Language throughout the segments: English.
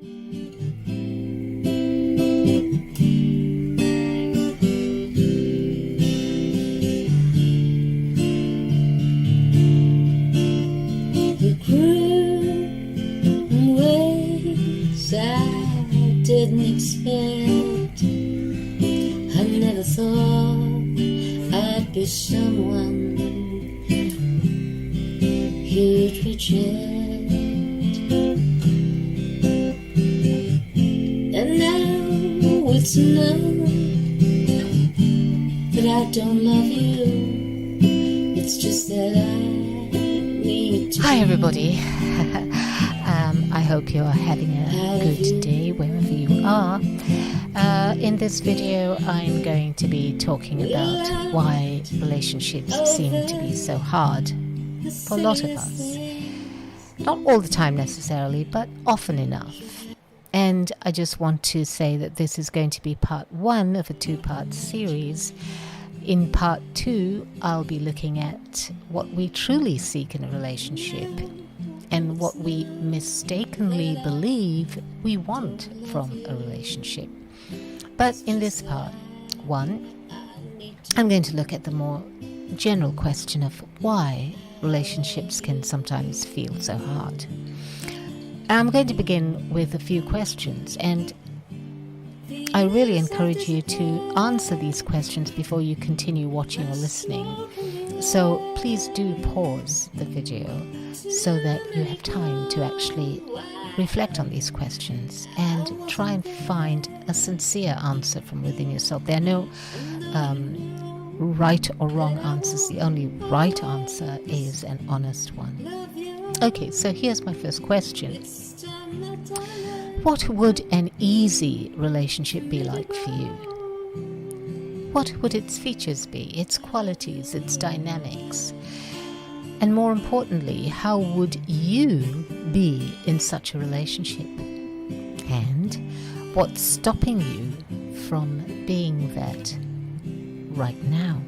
We grew in ways I didn't expect. I never thought I'd be someone you'd reject. And now it's known that I don't love you. It's just that I need to. Hi everybody. I hope you're having a good day wherever you are. In this video I'm going to be talking about why relationships seem to be so hard for a lot of us. Not all the time necessarily, but often enough. And I just want to say that this is going to be part 1 of a 2-part series. In part 2, I'll be looking at what we truly seek in a relationship and what we mistakenly believe we want from a relationship. But in this part 1, I'm going to look at the more general question of why relationships can sometimes feel so hard. I'm going to begin with a few questions, and I really encourage you to answer these questions before you continue watching or listening. So please do pause the video so that you have time to actually reflect on these questions and try and find a sincere answer from within yourself. There are no right or wrong answers. The only right answer is an honest one. Okay, so here's my first question. What would an easy relationship be like for you? What would its features be, its qualities, its dynamics? And more importantly, how would you be in such a relationship? And what's stopping you from being that right now?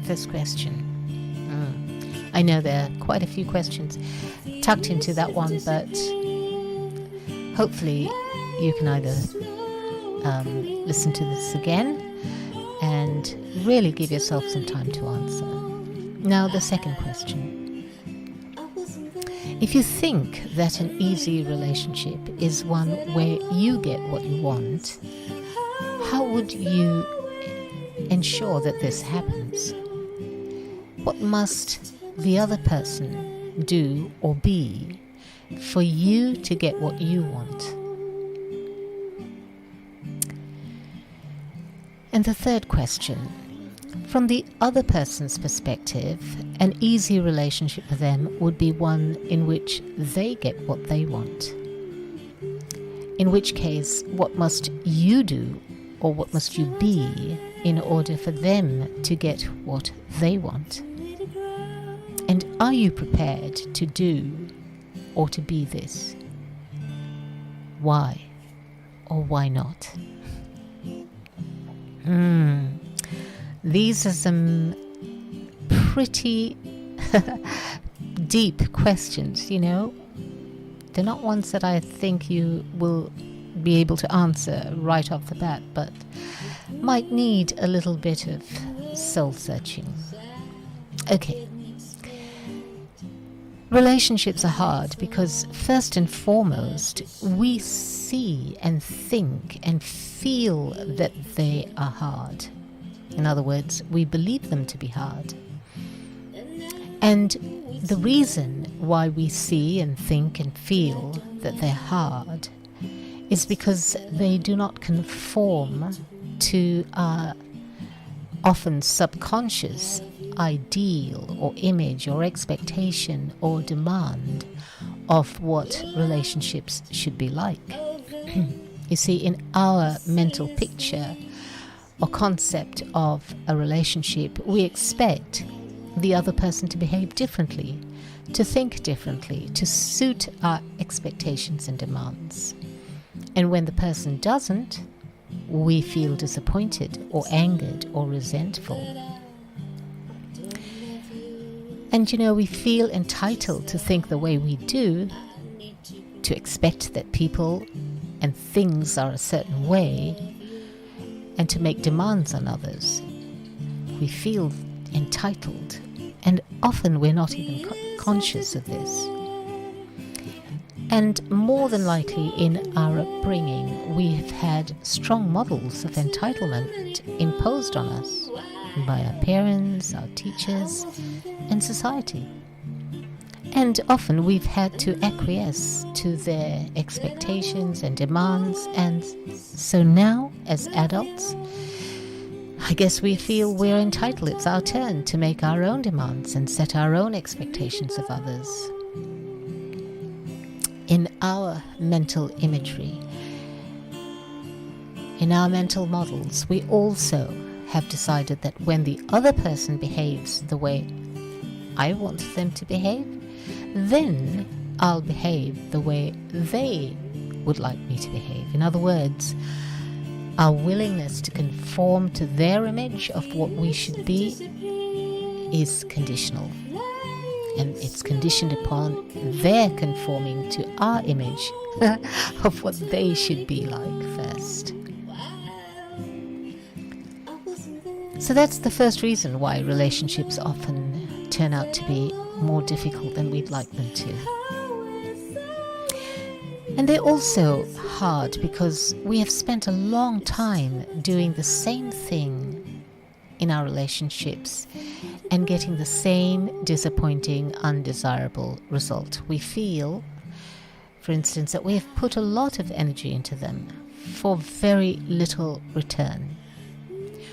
First question. I know there are quite a few questions tucked into that one, but hopefully you can either listen to this again and really give yourself some time to answer. Now, the second question. If you think that an easy relationship is one where you get what you want, how would you ensure that this happens? What must the other person do or be for you to get what you want? And the third question, from the other person's perspective, an easy relationship with them would be one in which they get what they want. In which case, what must you do or what must you be in order for them to get what they want? And are you prepared to do or to be this? Why or why not? These are some pretty deep questions, you know. They're not ones that I think you will be able to answer right off the bat, but might need a little bit of soul-searching. Okay. Relationships are hard because, first and foremost, we see and think and feel that they are hard. In other words, we believe them to be hard. And the reason why we see and think and feel that they're hard is because they do not conform to our often subconscious ideal or image or expectation or demand of what relationships should be like. You see, in our mental picture or concept of a relationship, we expect the other person to behave differently, to think differently, to suit our expectations and demands. And when the person doesn't, we feel disappointed or angered or resentful. And you know, we feel entitled to think the way we do to expect that people and things are a certain way and to make demands on others. We feel entitled, and often we're not even conscious of this. And more than likely in our upbringing, we've had strong models of entitlement imposed on us by our parents, our teachers, and society. And often we've had to acquiesce to their expectations and demands, and so now, as adults, I guess we feel we're entitled. It's our turn to make our own demands and set our own expectations of others. In our mental imagery, in our mental models, we also have decided that when the other person behaves the way I want them to behave, then I'll behave the way they would like me to behave. In other words, our willingness to conform to their image of what we should be is conditional. And it's conditioned upon their conforming to our image of what they should be like first. So that's the first reason why relationships often turn out to be more difficult than we'd like them to. And they're also hard because we have spent a long time doing the same thing in our relationships and getting the same disappointing, undesirable result. We feel, for instance, that we have put a lot of energy into them for very little return,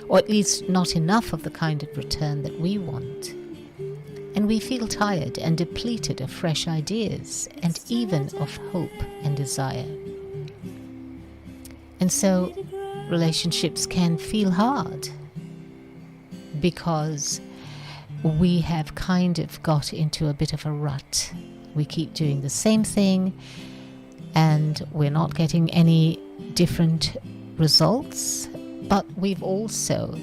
or at least not enough of the kind of return that we want. And we feel tired and depleted of fresh ideas and even of hope and desire. And so relationships can feel hard because we have kind of got into a bit of a rut. We keep doing the same thing and we're not getting any different results, but we've also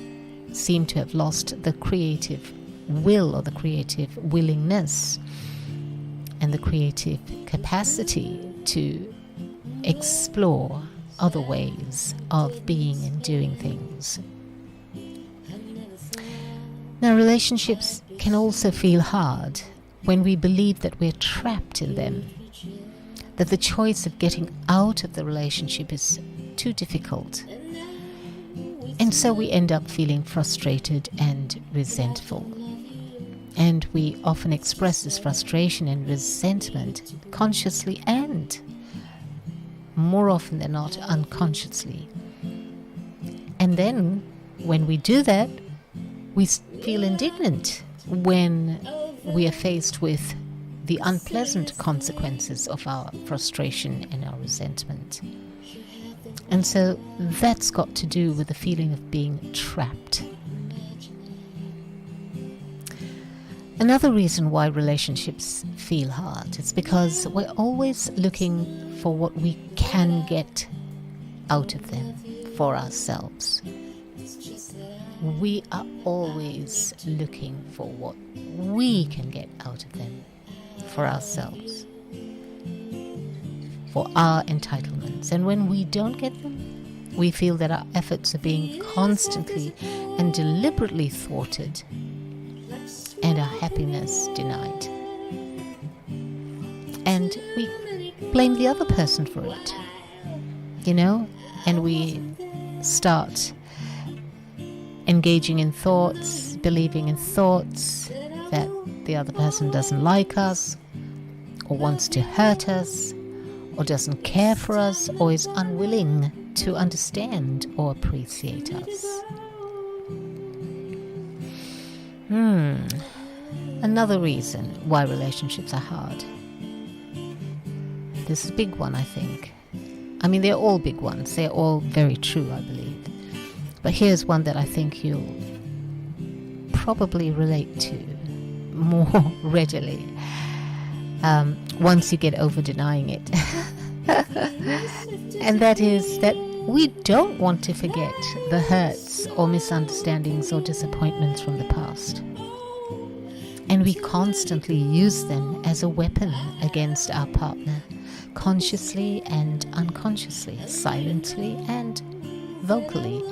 seemed to have lost the creative will or the creative willingness and the creative capacity to explore other ways of being and doing things. Now, relationships can also feel hard when we believe that we're trapped in them, that the choice of getting out of the relationship is too difficult. And so we end up feeling frustrated and resentful. And we often express this frustration and resentment consciously and, more often than not, unconsciously. And then, when we do that, we feel indignant when we are faced with the unpleasant consequences of our frustration and our resentment. And so that's got to do with the feeling of being trapped. Another reason why relationships feel hard is because we're always looking for what we can get out of them for ourselves. We are always looking for what we can get out of them for ourselves, for our entitlements. And when we don't get them, we feel that our efforts are being constantly and deliberately thwarted and our happiness denied. And we blame the other person for it, and we start engaging in thoughts, believing in thoughts that the other person doesn't like us, or wants to hurt us, or doesn't care for us, or is unwilling to understand or appreciate us. Another reason why relationships are hard. This is a big one, I think. I mean, they're all big ones. They're all very true, I believe. But here's one that I think you'll probably relate to more readily once you get over denying it. And that is that we don't want to forget the hurts or misunderstandings or disappointments from the past. And we constantly use them as a weapon against our partner consciously and unconsciously, silently and vocally.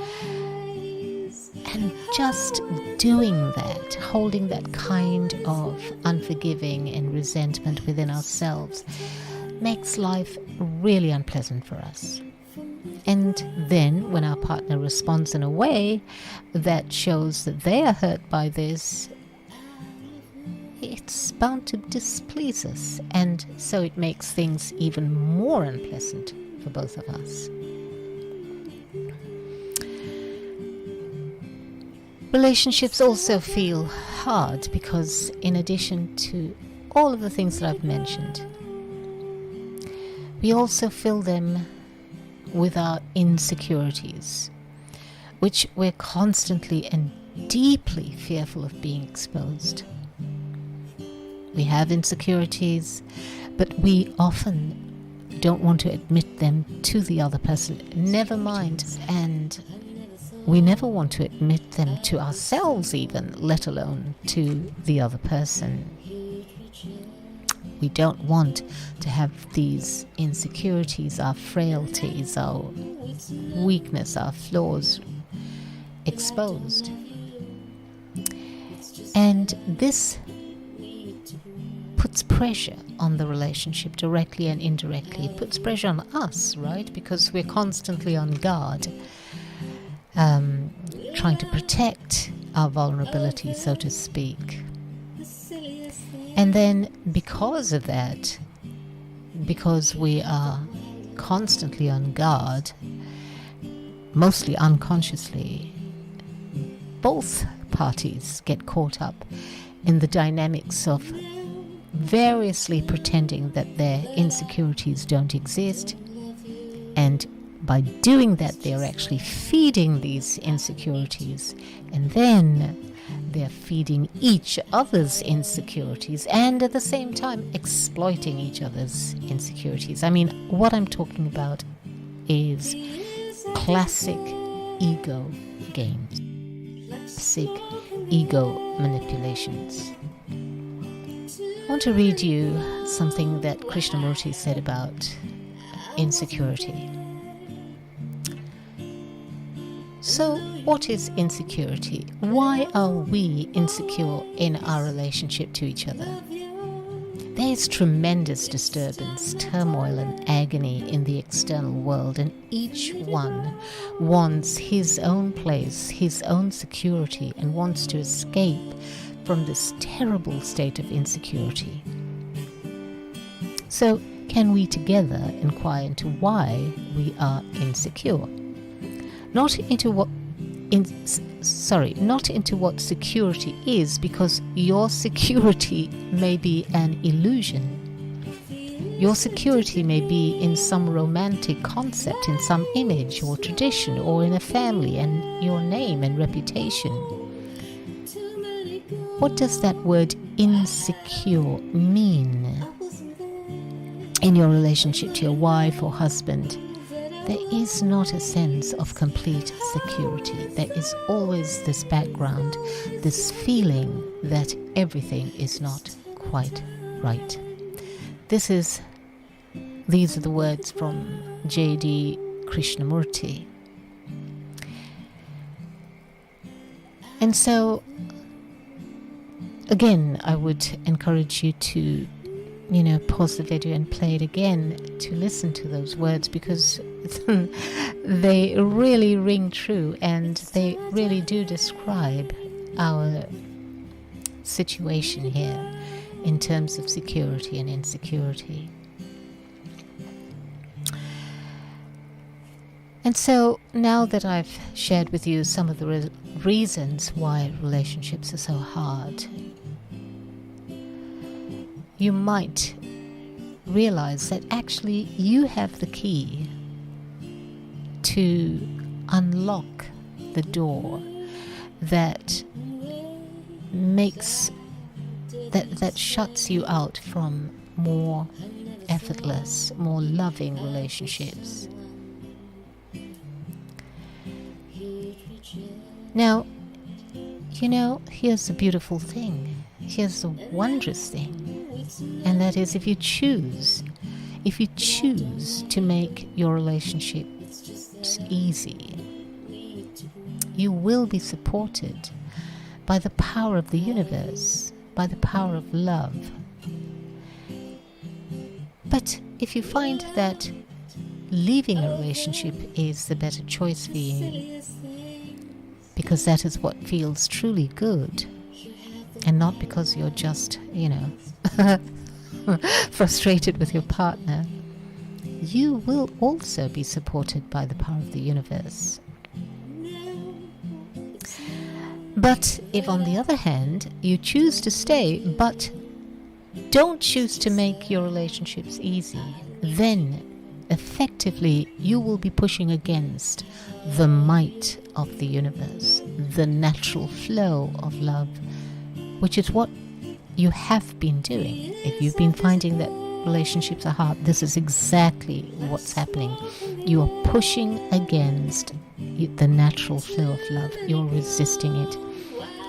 And just doing that, holding that kind of unforgiving and resentment within ourselves, makes life really unpleasant for us. And then when our partner responds in a way that shows that they are hurt by this, it's bound to displease us, and so it makes things even more unpleasant for both of us. Relationships also feel hard because, in addition to all of the things that I've mentioned, we also fill them with our insecurities, which we're constantly and deeply fearful of being exposed. We have insecurities, but we often don't want to admit them to the other person, never mind, and we never want to admit them to ourselves even, let alone to the other person. We don't want to have these insecurities, our frailties, our weakness, our flaws exposed. And this puts pressure on the relationship directly and indirectly. It puts pressure on us, right? Because we're constantly on guard, trying to protect our vulnerability, so to speak. And then because of that, because we are constantly on guard, mostly unconsciously, both parties get caught up in the dynamics of variously pretending that their insecurities don't exist, and by doing that they're actually feeding these insecurities, and then they're feeding each other's insecurities and at the same time exploiting each other's insecurities. I mean, what I'm talking about is classic ego games, classic ego manipulations. I want to read you something that Krishnamurti said about insecurity. So, what is insecurity? Why are we insecure in our relationship to each other? There is tremendous disturbance, turmoil and agony in the external world, and each one wants his own place, his own security, and wants to escape from this terrible state of insecurity. So, can we together inquire into why we are insecure? Not into what security is, because your security may be an illusion. Your security may be in some romantic concept, in some image or tradition, or in a family and your name and reputation. What does that word insecure mean in your relationship to your wife or husband? There is not a sense of complete security. There is always this background, this feeling that everything is not quite right. These are the words from J.D. Krishnamurti. And so, again, I would encourage you to pause the video and play it again to listen to those words, because they really ring true and they really do describe our situation here in terms of security and insecurity. And so now that I've shared with you some of the reasons why relationships are so hard, you might realize that actually you have the key to unlock the door that shuts you out from more effortless, more loving relationships. Now, here's the beautiful thing. Here's the wondrous thing. And that is, if you choose, if you choose to make your relationships easy, you will be supported by the power of the universe, by the power of love. But if you find that leaving a relationship is the better choice for you, because that is what feels truly good, and not because you're just, frustrated with your partner, you will also be supported by the power of the universe. But if, on the other hand, you choose to stay, but don't choose to make your relationships easy, then effectively you will be pushing against the might of the universe, the natural flow of love, which is what you have been doing. If you've been finding that relationships are hard, this is exactly what's happening. You are pushing against the natural flow of love. You're resisting it.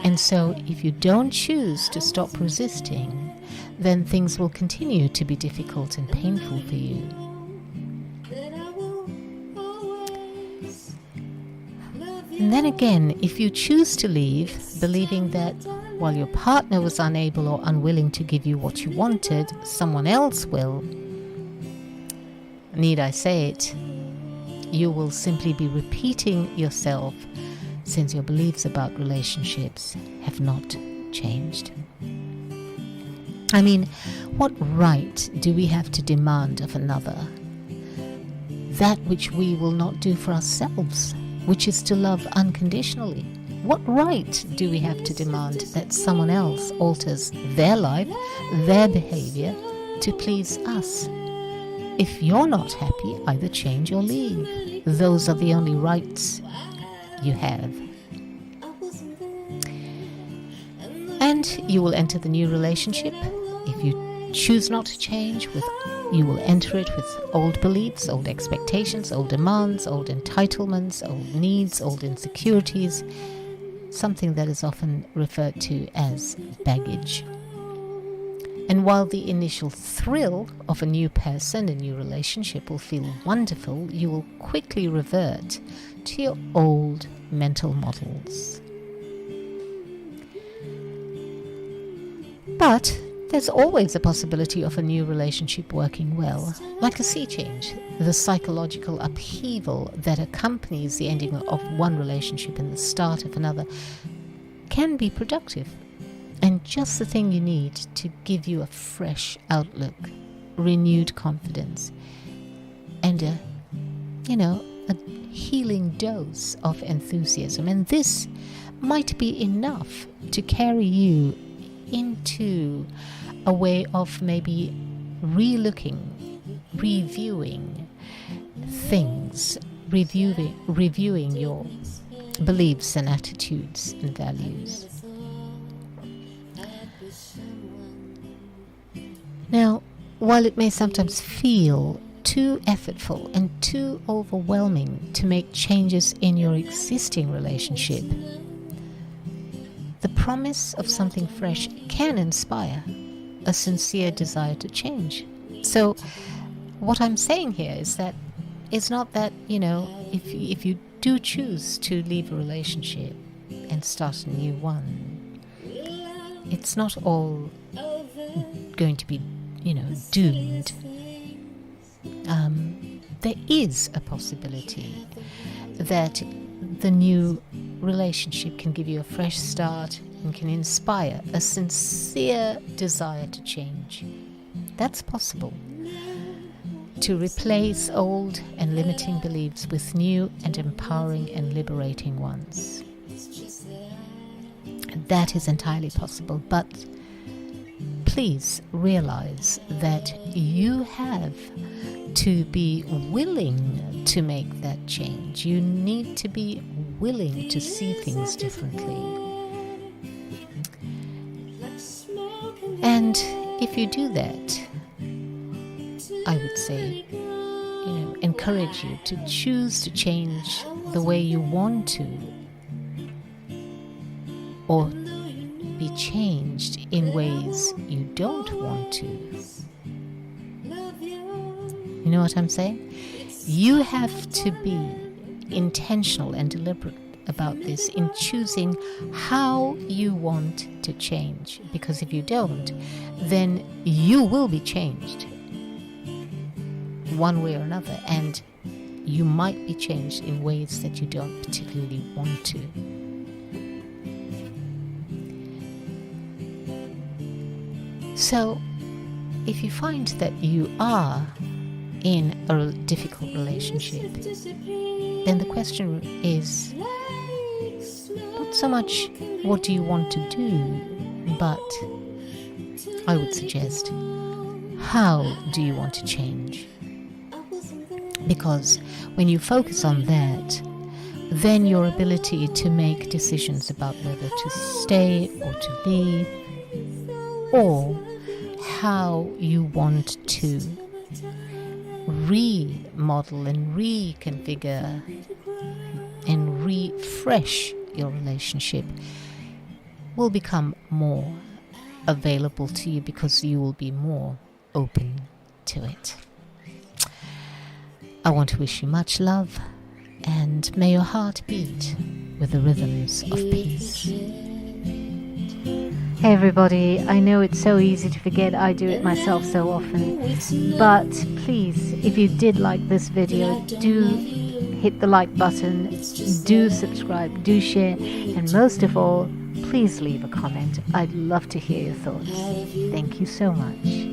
And so if you don't choose to stop resisting, then things will continue to be difficult and painful for you. And then again, if you choose to leave, believing that while your partner was unable or unwilling to give you what you wanted, someone else will, need I say it, you will simply be repeating yourself, since your beliefs about relationships have not changed. I mean, what right do we have to demand of another that which we will not do for ourselves, which is to love unconditionally? What right do we have to demand that someone else alters their life, their behavior to please us? If you're not happy, either change or leave. Those are the only rights you have. And you will enter the new relationship. If you choose not to change, you will enter it with old beliefs, old expectations, old demands, old entitlements, old needs, old insecurities, something that is often referred to as baggage. And while the initial thrill of a new person, a new relationship will feel wonderful, you will quickly revert to your old mental models. But there's always a possibility of a new relationship working well, like a sea change. The psychological upheaval that accompanies the ending of one relationship and the start of another can be productive, and just the thing you need to give you a fresh outlook, renewed confidence, and a healing dose of enthusiasm. And this might be enough to carry you into a way of maybe reviewing things, reviewing your beliefs and attitudes and values. Now, while it may sometimes feel too effortful and too overwhelming to make changes in your existing relationship, the promise of something fresh can inspire a sincere desire to change. So what I'm saying here is that it's not that, if you do choose to leave a relationship and start a new one, it's not all going to be, doomed. There is a possibility that the new relationship can give you a fresh start and can inspire a sincere desire to change. That's possible. To replace old and limiting beliefs with new and empowering and liberating ones. That is entirely possible, but please realize that you have to be willing to make that change. You need to be willing to see things differently. And if you do that, I would say, encourage you to choose to change the way you want to, or be changed in ways you don't want to. know what I'm saying? You have to be intentional and deliberate about this in choosing how you want to change. Because if you don't, then you will be changed one way or another. And you might be changed in ways that you don't particularly want to. So, if you find that you are in a difficult relationship, then the question is not so much what do you want to do, but I would suggest how do you want to change? Because when you focus on that, then your ability to make decisions about whether to stay or to leave, or how you want to remodel and reconfigure and refresh your relationship, will become more available to you because you will be more open to it. I want to wish you much love, and may your heart beat with the rhythms of peace. Hey everybody, I know it's so easy to forget, I do it myself so often, but please, if you did like this video, do hit the like button, do subscribe, do share, and most of all, please leave a comment. I'd love to hear your thoughts. Thank you so much.